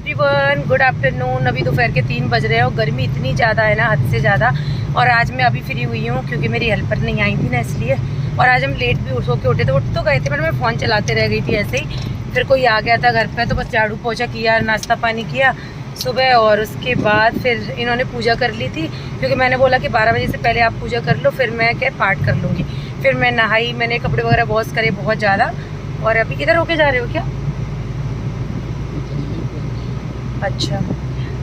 Everyone, good afternoon. अभी दोपहर के 3 बज रहे हैं और गर्मी इतनी ज़्यादा है ना, हद से ज़्यादा। और आज मैं अभी फ्री हुई हूँ क्योंकि मेरी हेल्पर नहीं आई थी ना, इसलिए। और आज हम लेट भी सो के उठे थे, उठ तो गए थे, मैं फ़ोन चलाते रह गई थी ऐसे ही। फिर कोई आ गया था घर पे तो बस झाड़ू पोछा किया, नाश्ता पानी किया सुबह। और उसके बाद फिर इन्होंने पूजा कर ली थी क्योंकि मैंने बोला कि 12 बजे से पहले आप पूजा कर लो, फिर मैं क्या पाठ कर लूँगी। फिर मैं नहाई, मैंने कपड़े वगैरह वॉश करे बहुत ज़्यादा। और अभी किधर होके जा रहे हो क्या? अच्छा,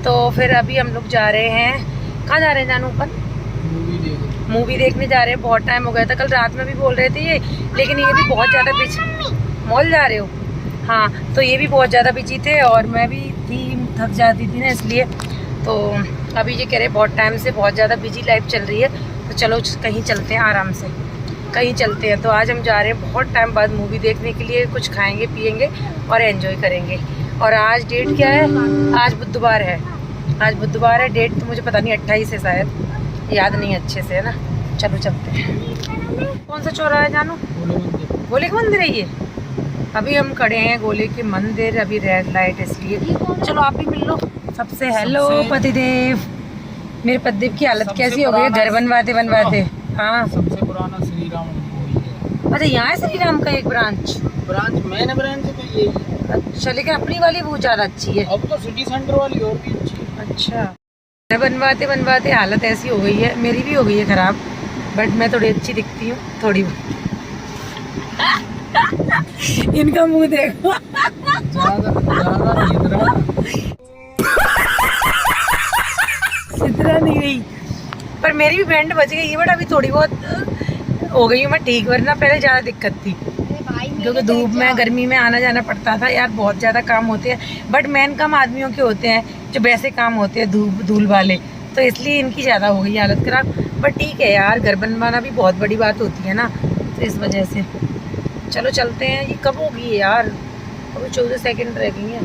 तो फिर अभी हम लोग जा रहे हैं, कहाँ जा रहे हैं जानू? अपन मूवी देखने जा रहे हैं। बहुत टाइम हो गया था, कल रात में भी बोल रहे थे ये, लेकिन ये भी बहुत ज़्यादा बिजी। मॉल जा रहे हो? हाँ, तो ये भी बहुत ज़्यादा बिजी थे और मैं भी थी, थक जाती थी ना, इसलिए। तो अभी ये कह रहे बहुत टाइम से बहुत ज़्यादा बिजी लाइफ चल रही है, तो चलो कहीं चलते हैं, आराम से कहीं चलते हैं। तो आज हम जा रहे हैं बहुत टाइम बाद मूवी देखने के लिए, कुछ खाएंगे पिएंगे और एंजॉय करेंगे। और आज डेट क्या है? आज बुधवार है। आज बुधवार है, डेट तो मुझे पता नहीं, 28 है शायद, याद नहीं अच्छे से, है ना। चलो चलते हैं। कौन सा चौराहा है जानू? गोले का मंदिर है ये। अभी हम खड़े हैं गोले के मंदिर, अभी रेड लाइट, इसलिए। चलो आप भी मिल लो सबसे। हेलो पतिदेव। मेरे पतिदेव की हालत कैसी हो गई है, घर बनवाते बनवाते। हाँ, सबसे पुराना श्री राम है। अच्छा, यहाँ है श्री राम का एक ब्रांच? मेन ब्रांच तो यही है। अच्छा, लेकिन अपनी वाली बहुत ज़्यादा अच्छी है। अब तो सिटी सेंटर वाली और भी अच्छी है। अच्छा, घर बनवाते बनवाते हालत ऐसी हो गई है, मेरी भी हो गई है ख़राब, बट मैं थोड़ी अच्छी दिखती हूँ, थोड़ी। इनका मुंह देखो। इतना नहीं गई, पर मेरी भी बैंड बज गई है, बट अभी थोड़ी बहुत हो गई हूँ मैं ठीक, वरना पहले ज़्यादा दिक्कत थी क्योंकि धूप में गर्मी में आना जाना पड़ता था यार, बहुत ज़्यादा काम होते हैं। बट मेन काम आदमियों के होते हैं जो वैसे काम होते हैं धूप धूल वाले, तो इसलिए इनकी ज़्यादा हो गई हालत ख़राब। बट ठीक है यार, घर बनवाना भी बहुत बड़ी बात होती है ना, तो इस वजह से। चलो चलते हैं। ये कब होगी यार? अभी 14 सेकंड रह गई हैं,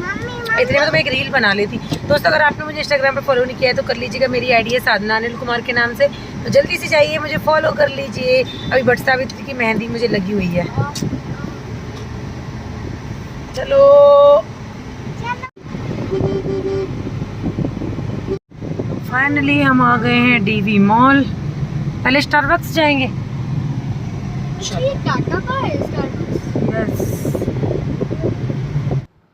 इतने में तो मैं एक रील बना लेती। दोस्तों, अगर आपने मुझे इंस्टाग्राम पे फॉलो नहीं किया है तो कर लीजिएगा। मेरी आईडी है साधना अनिल कुमार के नाम से, तो जल्दी से जाइए, मुझे फॉलो कर लीजिए। अभी बट सावित्री की मेहंदी मुझे लगी हुई है। चलो फाइनली हम आ गए हैं डीवी मॉल। पहले स्टारबक्स जाएंगे। टाटा का है स्टारबक्स। यस।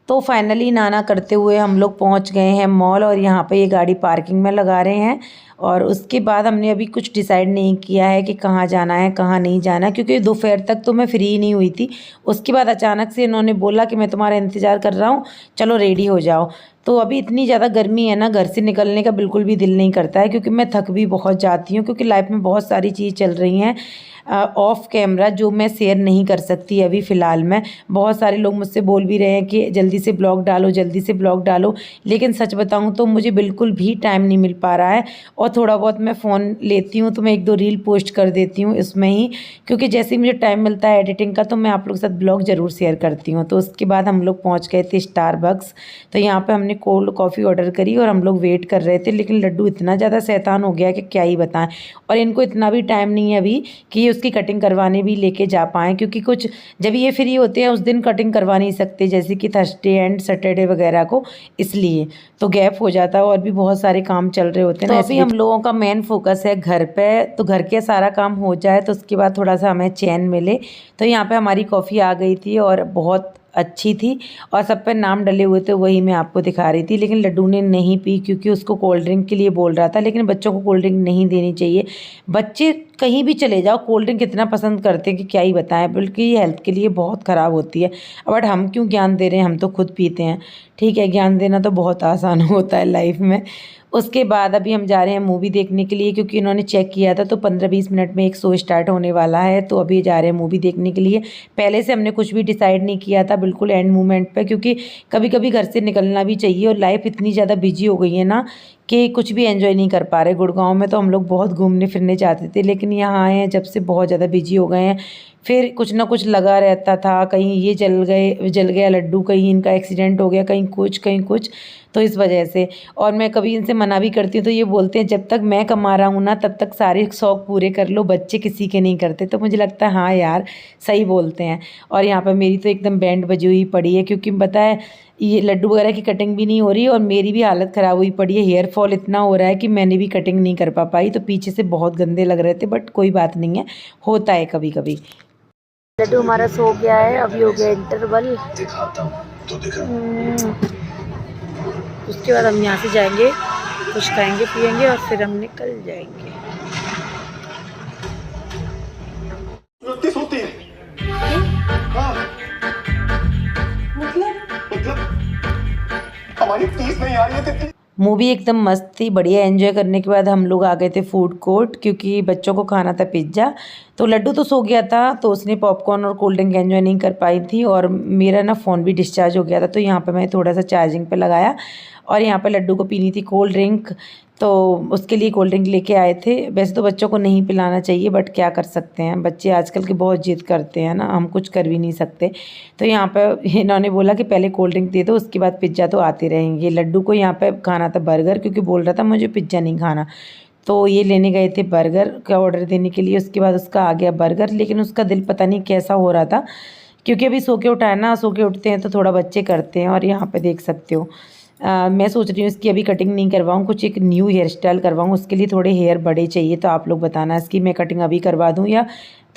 तो फाइनली नाना करते हुए हम लोग पहुंच गए हैं मॉल, और यहाँ पे ये गाड़ी पार्किंग में लगा रहे हैं। और उसके बाद हमने अभी कुछ डिसाइड नहीं किया है कि कहाँ जाना है कहाँ नहीं जाना, क्योंकि दोपहर तक तो मैं फ्री नहीं हुई थी। उसके बाद अचानक से इन्होंने बोला कि मैं तुम्हारा इंतज़ार कर रहा हूँ, चलो रेडी हो जाओ। तो अभी इतनी ज़्यादा गर्मी है ना, घर से निकलने का बिल्कुल भी दिल नहीं करता है, क्योंकि मैं थक भी बहुत जाती हूँ, क्योंकि लाइफ में बहुत सारी चीज़ चल रही हैं ऑफ कैमरा जो मैं शेयर नहीं कर सकती अभी फ़िलहाल में। बहुत सारे लोग मुझसे बोल भी रहे हैं कि जल्दी से ब्लॉग डालो, जल्दी से ब्लॉग डालो, लेकिन सच बताऊं तो मुझे बिल्कुल भी टाइम नहीं मिल पा रहा है। और थोड़ा बहुत मैं फ़ोन लेती हूं तो मैं 1-2 रील पोस्ट कर देती हूं इसमें ही, क्योंकि जैसे ही मुझे टाइम मिलता है एडिटिंग का तो मैं आप लोग के साथ ब्लॉग ज़रूर शेयर करती हूँ। तो उसके बाद हम लोग पहुँच गए थे स्टारबक्स। तो यहाँ पर हमने कोल्ड कॉफ़ी ऑर्डर करी और हम लोग वेट कर रहे थे, लेकिन लड्डू इतना ज़्यादा शैतान हो गया कि क्या ही बताएं। और इनको इतना भी टाइम नहीं है अभी कि उसकी कटिंग करवाने भी लेके जा पाएँ, क्योंकि कुछ जब ये फ्री होते हैं उस दिन कटिंग करवा नहीं सकते, जैसे कि थर्सडे एंड सैटरडे वगैरह को, इसलिए तो गैप हो जाता है और भी बहुत सारे काम चल रहे होते हैं। तो अभी हम लोगों का मेन फोकस है घर पे, तो घर के सारा काम हो जाए तो उसके बाद थोड़ा सा हमें चैन मिले। तो यहाँ पे हमारी कॉफ़ी आ गई थी और बहुत अच्छी थी, और सब पे नाम डले हुए थे, वही मैं आपको दिखा रही थी। लेकिन लड्डू ने नहीं पी क्योंकि उसको कोल्ड ड्रिंक के लिए बोल रहा था, लेकिन बच्चों को कोल्ड ड्रिंक नहीं देनी चाहिए। बच्चे कहीं भी चले जाओ कोल्ड ड्रिंक कितना पसंद करते हैं कि क्या ही बताएं, बल्कि ये हेल्थ के लिए बहुत ख़राब होती है। बट हम क्यों ज्ञान दे रहे हैं, हम तो खुद पीते हैं। ठीक है, ज्ञान देना तो बहुत आसान होता है लाइफ में। उसके बाद अभी हम जा रहे हैं मूवी देखने के लिए, क्योंकि इन्होंने चेक किया था तो 15-20 मिनट में एक शो स्टार्ट होने वाला है, तो अभी जा रहे हैं मूवी देखने के लिए। पहले से हमने कुछ भी डिसाइड नहीं किया था, बिल्कुल एंड मोमेंट पे, क्योंकि कभी कभी घर से निकलना भी चाहिए, और लाइफ इतनी ज़्यादा बिजी हो गई है ना कि कुछ भी एंजॉय नहीं कर पा रहे। गुड़गांव में तो हम लोग बहुत घूमने फिरने जाते थे, लेकिन यहाँ आए हैं जब से बहुत ज़्यादा बिजी हो गए हैं। फिर कुछ ना कुछ लगा रहता था, कहीं ये जल गया लड्डू, कहीं इनका एक्सीडेंट हो गया, कहीं कुछ कहीं कुछ, तो इस वजह से। और मैं कभी इनसे मना भी करती हूँ तो ये बोलते हैं जब तक मैं कमा रहा हूँ ना तब तक सारे शौक पूरे कर लो, बच्चे किसी के नहीं करते। तो मुझे लगता है हाँ यार, सही बोलते हैं। और यहाँ पर मेरी तो एकदम बैंड बजी हुई पड़ी है, क्योंकि पता है ये लड्डू वगैरह की कटिंग भी नहीं हो रही और मेरी भी हालत ख़राब हुई पड़ी है। हेयर फॉल इतना हो रहा है कि मैंने भी कटिंग नहीं कर पाई, तो पीछे से बहुत गंदे लग रहे थे, बट कोई बात नहीं है, होता है कभी कभी। लड्डू हमारा सो गया है, अभी हो गया इंटरवल। उसके बाद हम यहाँ से जाएंगे, कुछ खाएंगे पिएंगे और फिर हम निकल जाएंगे। हमारी फीस नहीं आ रही है। मूवी एकदम मस्त थी, बढ़िया एंजॉय करने के बाद हम लोग आ गए थे फूड कोर्ट, क्योंकि बच्चों को खाना था पिज्ज़ा। तो लड्डू तो सो गया था, तो उसने पॉपकॉर्न और कोल्ड ड्रिंक एंजॉय नहीं कर पाई थी, और मेरा ना फ़ोन भी डिस्चार्ज हो गया था, तो यहाँ पे मैं थोड़ा सा चार्जिंग पे लगाया। और यहाँ पे लड्डू को पीनी थी कोल्ड ड्रिंक, तो उसके लिए कोल्ड ड्रिंक लेके आए थे। वैसे तो बच्चों को नहीं पिलाना चाहिए, बट क्या कर सकते हैं, बच्चे आजकल के बहुत जिद करते हैं ना, हम कुछ कर भी नहीं सकते। तो यहाँ पे इन्होंने बोला कि पहले कोल्ड ड्रिंक दे दो, उसके बाद पिज्ज़ा तो आते रहेंगे। लड्डू को यहाँ पे खाना था बर्गर, क्योंकि बोल रहा था मुझे पिज्ज़ा नहीं खाना, तो ये लेने गए थे बर्गर का ऑर्डर देने के लिए। उसके बाद उसका आ गया बर्गर, लेकिन उसका दिल पता नहीं कैसा हो रहा था, क्योंकि अभी सो के उठा है ना, सो के उठते हैं तो थोड़ा बच्चे करते हैं। और यहाँ पे देख सकते हो मैं सोच रही हूँ इसकी अभी कटिंग नहीं करवाऊँ, कुछ एक न्यू हेयर स्टाइल करवाऊँ। उसके लिए थोड़े हेयर बड़े चाहिए, तो आप लोग बताना इसकी मैं कटिंग अभी करवा दूँ या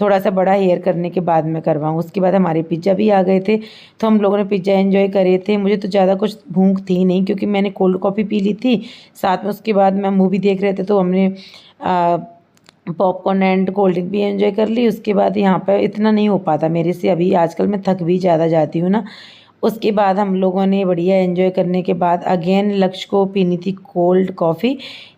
थोड़ा सा बड़ा हेयर करने के बाद मैं करवाऊँ। उसके बाद हमारे पिज़्ज़ा भी आ गए थे, तो हम लोगों ने पिज़्ज़ा एंजॉय करे थे। मुझे तो ज़्यादा कुछ भूख थी नहीं, क्योंकि मैंने कोल्ड कॉफ़ी पी ली थी साथ में। उसके बाद मैं मूवी देख रहे थे, तो हमने पॉपकॉर्न एंड कोल्ड ड्रिंक भी एंजॉय कर ली। उसके बाद यहाँ पर इतना नहीं हो पाता मेरे से, अभी आजकल मैं थक भी ज़्यादा जाती हूँ ना। उसके बाद हम लोगों ने बढ़िया एंजॉय करने के बाद अगेन लक्ष्य को पीनी थी कोल्ड कॉफ़ी,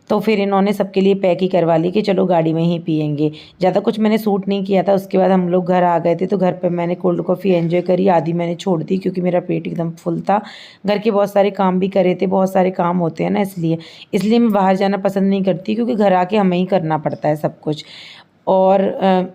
तो फिर इन्होंने सबके लिए पैक ही करवा ली कि चलो गाड़ी में ही पियेंगे। ज़्यादा कुछ मैंने सूट नहीं किया था। उसके बाद हम लोग घर आ गए थे, तो घर पे मैंने कोल्ड कॉफ़ी एंजॉय करी, आधी मैंने छोड़ दी क्योंकि मेरा पेट एकदम फुल था। घर के बहुत सारे काम भी करे थे, बहुत सारे काम होते हैं ना, इसलिए मैं बाहर जाना पसंद नहीं करती, क्योंकि घर आके हमें ही करना पड़ता है सब कुछ। और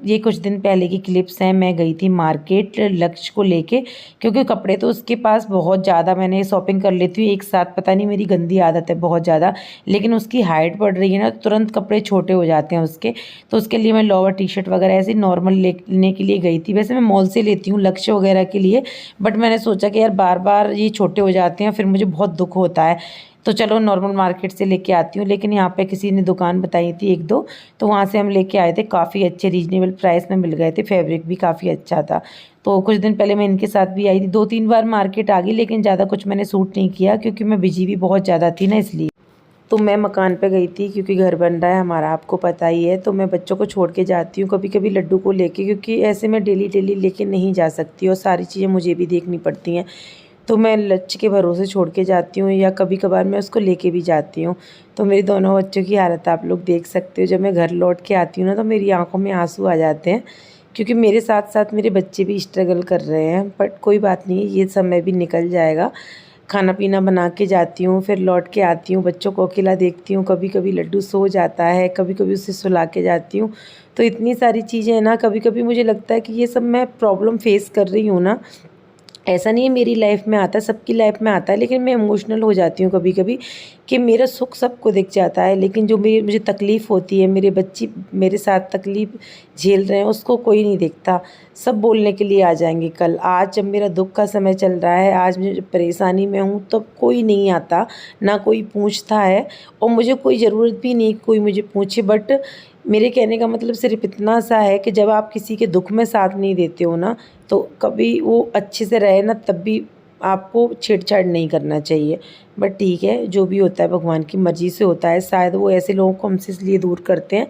ये कुछ दिन पहले की क्लिप्स हैं। मैं गई थी मार्केट लक्ष्य को लेके, क्योंकि कपड़े तो उसके पास बहुत ज़्यादा, मैंने शॉपिंग कर लेती हूँ एक साथ। पता नहीं मेरी गंदी आदत है बहुत ज़्यादा, लेकिन उसकी हाइट बढ़ रही है ना, तुरंत कपड़े छोटे हो जाते हैं उसके। तो उसके लिए मैं लोअर टी शर्ट वगैरह ऐसे नॉर्मल लेने के लिए गई थी। वैसे मैं मॉल से लेती हूँ लक्ष्य वगैरह के लिए, बट मैंने सोचा कि यार बार बार ये छोटे हो जाते हैं, फिर मुझे बहुत दुख होता है, तो चलो नॉर्मल मार्केट से लेके आती हूँ। लेकिन यहाँ पे किसी ने दुकान बताई थी एक दो, तो वहाँ से हम लेके आए थे। काफ़ी अच्छे रीजनेबल प्राइस में मिल गए थे, फैब्रिक भी काफ़ी अच्छा था। तो कुछ दिन पहले मैं इनके साथ भी आई थी, 2-3 बार मार्केट आ गई, लेकिन ज़्यादा कुछ मैंने सूट नहीं किया, क्योंकि मैं बिजी भी बहुत ज़्यादा थी ना, इसलिए। तो मैं मकान पे गई थी, क्योंकि घर बन रहा है हमारा, आपको पता ही है। तो मैं बच्चों को छोड़ के जाती हूँ कभी कभी लड्डू को लेके, क्योंकि ऐसे मैं डेली लेके नहीं जा सकती, और सारी चीज़ें मुझे भी देखनी पड़ती हैं। तो मैं लक्ष्य के भरोसे छोड़ के जाती हूँ, या कभी कभार मैं उसको लेके भी जाती हूँ। तो मेरे दोनों बच्चों की हालत आप लोग देख सकते हो। जब मैं घर लौट के आती हूँ ना, तो मेरी आंखों में आंसू आ जाते हैं, क्योंकि मेरे साथ साथ मेरे बच्चे भी स्ट्रगल कर रहे हैं। बट कोई बात नहीं, ये समय भी निकल जाएगा। खाना पीना बना के जाती हूँ, फिर लौट के आती हूँ, बच्चों को अकेला देखती हूँ। कभी कभी लड्डू सो जाता है, कभी कभी उसे सुला के जाती हूँ। तो इतनी सारी चीज़ें हैं ना, कभी कभी मुझे लगता है कि ये सब मैं प्रॉब्लम फेस कर रही हूँ ना, ऐसा नहीं है मेरी लाइफ में आता है, सबकी लाइफ में आता है, लेकिन मैं इमोशनल हो जाती हूँ कभी कभी कि मेरा सुख सबको दिख जाता है, लेकिन जो मुझे तकलीफ़ होती है, मेरे बच्चे मेरे साथ तकलीफ़ झेल रहे हैं, उसको कोई नहीं देखता। सब बोलने के लिए आ जाएंगे कल। आज जब मेरा दुख का समय चल रहा है, आज मुझे परेशानी में हूँ, तब कोई नहीं आता, ना कोई पूछता है, और मुझे कोई ज़रूरत भी नहीं कोई मुझे पूछे। बट मेरे कहने का मतलब सिर्फ इतना सा है कि जब आप किसी के दुख में साथ नहीं देते हो ना, तो कभी वो अच्छे से रहे ना, तब भी आपको छेड़छाड़ नहीं करना चाहिए। बट ठीक है, जो भी होता है भगवान की मर्ज़ी से होता है। शायद वो ऐसे लोगों को हमसे इसलिए दूर करते हैं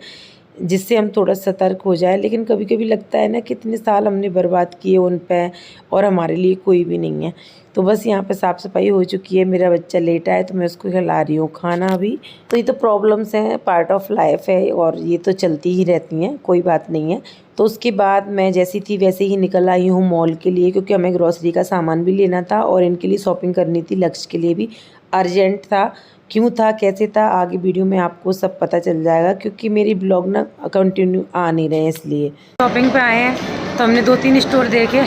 जिससे हम थोड़ा सतर्क हो जाए। लेकिन कभी कभी लगता है ना, कितने साल हमने बर्बाद किए उन पे, और हमारे लिए कोई भी नहीं है। तो बस यहाँ पे साफ़ सफाई हो चुकी है, मेरा बच्चा लेटा है, तो मैं उसको खिला रही हूँ खाना अभी। तो ये तो प्रॉब्लम्स हैं, पार्ट ऑफ लाइफ है, और ये तो चलती ही रहती हैं, कोई बात नहीं है। तो उसके बाद मैं जैसी थी वैसे ही निकल आई हूँ मॉल के लिए, क्योंकि हमें ग्रॉसरी का सामान भी लेना था, और इनके लिए शॉपिंग करनी थी, लक्ष्य के लिए भी अर्जेंट था। क्यों था, कैसे था, आगे वीडियो में आपको सब पता चल जाएगा, क्योंकि मेरी ब्लॉग ना कंटिन्यू आ नहीं रहे, इसलिए। शॉपिंग पे आए हैं, तो हमने 2-3 स्टोर देखे,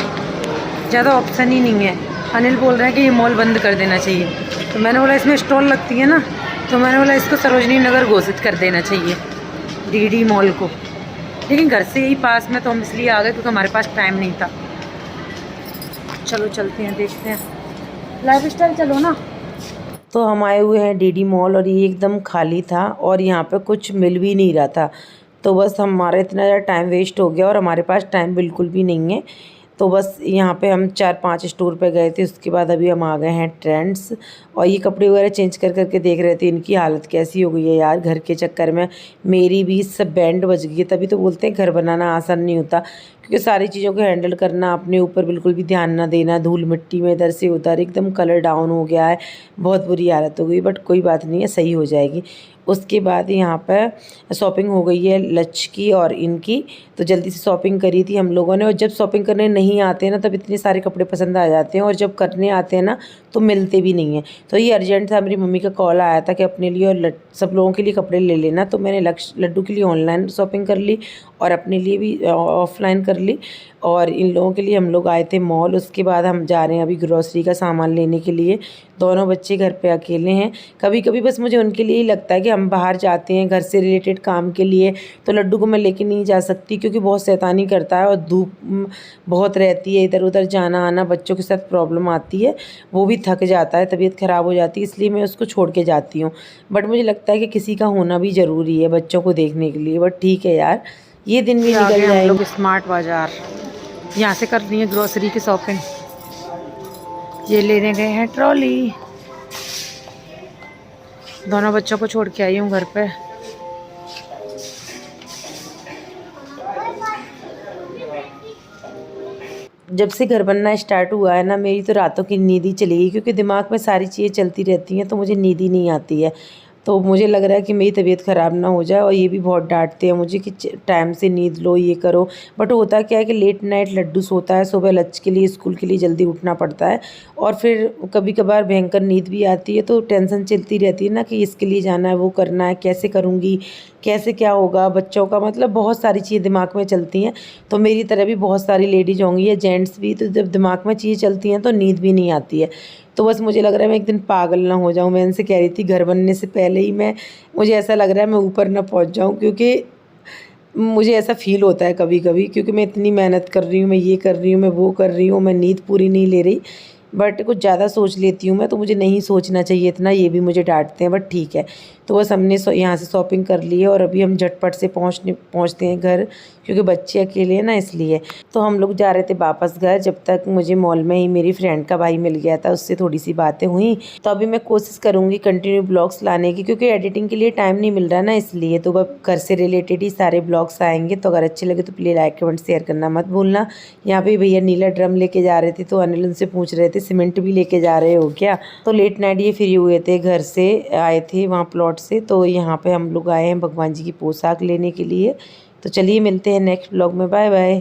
ज़्यादा ऑप्शन ही नहीं है। अनिल बोल रहे हैं कि ये मॉल बंद कर देना चाहिए, तो मैंने बोला इसमें स्टॉल लगती है ना, तो मैंने बोला इसको सरोजनी नगर घोषित कर देना चाहिए, डीडी मॉल को। लेकिन घर से ही पास में, तो हम इसलिए आ गए क्योंकि हमारे पास टाइम नहीं था। चलो चलते हैं, देखते हैं। लाइफ स्टाइल चलो ना। तो हम आए हुए हैं डीडी मॉल और ये एकदम खाली था और यहाँ पे कुछ मिल भी नहीं रहा था। तो बस हमारा इतना ज़्यादा टाइम वेस्ट हो गया और हमारे पास टाइम बिल्कुल भी नहीं है। तो बस यहाँ पे हम 4-5 स्टोर पे गए थे। उसके बाद अभी हम आ गए हैं ट्रेंड्स और ये कपड़े वगैरह चेंज कर करके देख रहे थे। इनकी हालत कैसी हो गई है यार घर के चक्कर में। मेरी भी सब बैंड बज गई है। तभी तो बोलते हैं घर बनाना आसान नहीं होता, क्योंकि सारी चीज़ों को हैंडल करना, अपने ऊपर बिल्कुल भी ध्यान ना देना, धूल मिट्टी में इधर से उधर, एकदम कलर डाउन हो गया है, बहुत बुरी हालत हो गई। बट कोई बात नहीं है, सही हो जाएगी। उसके बाद यहाँ पर शॉपिंग हो गई है लच की और इनकी, तो जल्दी से शॉपिंग करी थी हम लोगों ने। और जब शॉपिंग करने नहीं आते हैं ना तब इतने सारे कपड़े पसंद आ जाते हैं, और जब करने आते हैं ना तो मिलते भी नहीं हैं। तो ये अर्जेंट था, मेरी मम्मी का कॉल आया था कि अपने लिए और सब लोगों के लिए कपड़े ले लेना। तो मैंने लड्डू के लिए ऑनलाइन शॉपिंग कर ली और अपने लिए भी ऑफलाइन कर ली। और इन लोगों के लिए हम लोग आए थे मॉल। उसके बाद हम जा रहे हैं अभी ग्रॉसरी का सामान लेने के लिए। दोनों बच्चे घर पे अकेले हैं। कभी कभी बस मुझे उनके लिए ही लगता है कि हम बाहर जाते हैं घर से रिलेटेड काम के लिए, तो लड्डू को मैं लेके नहीं जा सकती क्योंकि बहुत शैतानी करता है और धूप बहुत रहती है, इधर उधर जाना आना, बच्चों के साथ प्रॉब्लम आती है, वो भी थक जाता है, तबीयत ख़राब हो जाती है, इसलिए मैं उसको छोड़ के जाती हूँ। बट मुझे लगता है कि किसी का होना भी ज़रूरी है बच्चों को देखने के लिए। बट ठीक है यार, ये दिन भी निकल जाएंगे। हम लोग स्मार्ट बाज़ार, यहाँ से करनी है ग्रोसरी की शॉपिंग। ये लेने गए हैं ट्रॉली। दोनों बच्चों को छोड़ के आई हूँ घर पे। जब से घर बनना स्टार्ट हुआ है ना, मेरी तो रातों की नींद ही चली गई, क्योंकि दिमाग में सारी चीज़ें चलती रहती हैं तो मुझे नींद ही नहीं आती है। तो मुझे लग रहा है कि मेरी तबीयत ख़राब ना हो जाए। और ये भी बहुत डांटते हैं मुझे कि टाइम से नींद लो, ये करो। बट होता क्या है कि लेट नाइट लड्डू सोता है, सुबह लंच के लिए स्कूल के लिए जल्दी उठना पड़ता है, और फिर कभी कभार भयंकर नींद भी आती है। तो टेंशन चलती रहती है ना कि इसके लिए जाना है, वो करना है, कैसे करूँगी, कैसे क्या होगा बच्चों का, मतलब बहुत सारी चीज़ें दिमाग में चलती हैं। तो मेरी तरह भी बहुत सारी लेडीज होंगी या जेंट्स भी, तो जब दिमाग में चीज़ें चलती हैं तो नींद भी नहीं आती है। तो बस मुझे लग रहा है मैं एक दिन पागल ना हो जाऊँ। मैं इनसे कह रही थी घर बनने से पहले ही मुझे ऐसा लग रहा है मैं ऊपर ना पहुँच जाऊँ, क्योंकि मुझे ऐसा फ़ील होता है कभी कभी, क्योंकि मैं इतनी मेहनत कर रही हूँ, मैं ये कर रही हूँ, मैं वो कर रही हूँ, मैं नींद पूरी नहीं ले रही। बट कुछ ज़्यादा सोच लेती हूँ मैं, तो मुझे नहीं सोचना चाहिए इतना, ये भी मुझे डांटते हैं। बट ठीक है, तो बस हमने यहाँ से शॉपिंग कर ली है और अभी हम झटपट से पहुँचते हैं घर, क्योंकि बच्चे अकेले हैं ना इसलिए। तो हम लोग जा रहे थे वापस घर, जब तक मुझे मॉल में ही मेरी फ्रेंड का भाई मिल गया था, उससे थोड़ी सी बातें हुई। तो अभी मैं कोशिश करूँगी कंटिन्यू ब्लॉग्स लाने की, क्योंकि एडिटिंग के लिए टाइम नहीं मिल रहा ना, इसलिए। तो वह घर से रिलेटेड ही सारे ब्लॉग्स आएंगे। तो अगर अच्छे लगे तो प्लीज़ लाइक कमेंट शेयर करना मत भूलना। यहाँ पे भैया नीला ड्रम लेके जा रहे थे, तो अनिल उनसे पूछ रहे थे सीमेंट भी लेके जा रहे हो क्या। तो लेट नाइट ये फ्री हुए थे, घर से आए थे वहाँ प्लॉट से। तो यहाँ पे हम लोग आए हैं भगवान जी की पोशाक लेने के लिए। तो चलिए मिलते हैं नेक्स्ट ब्लॉग में। Bye bye.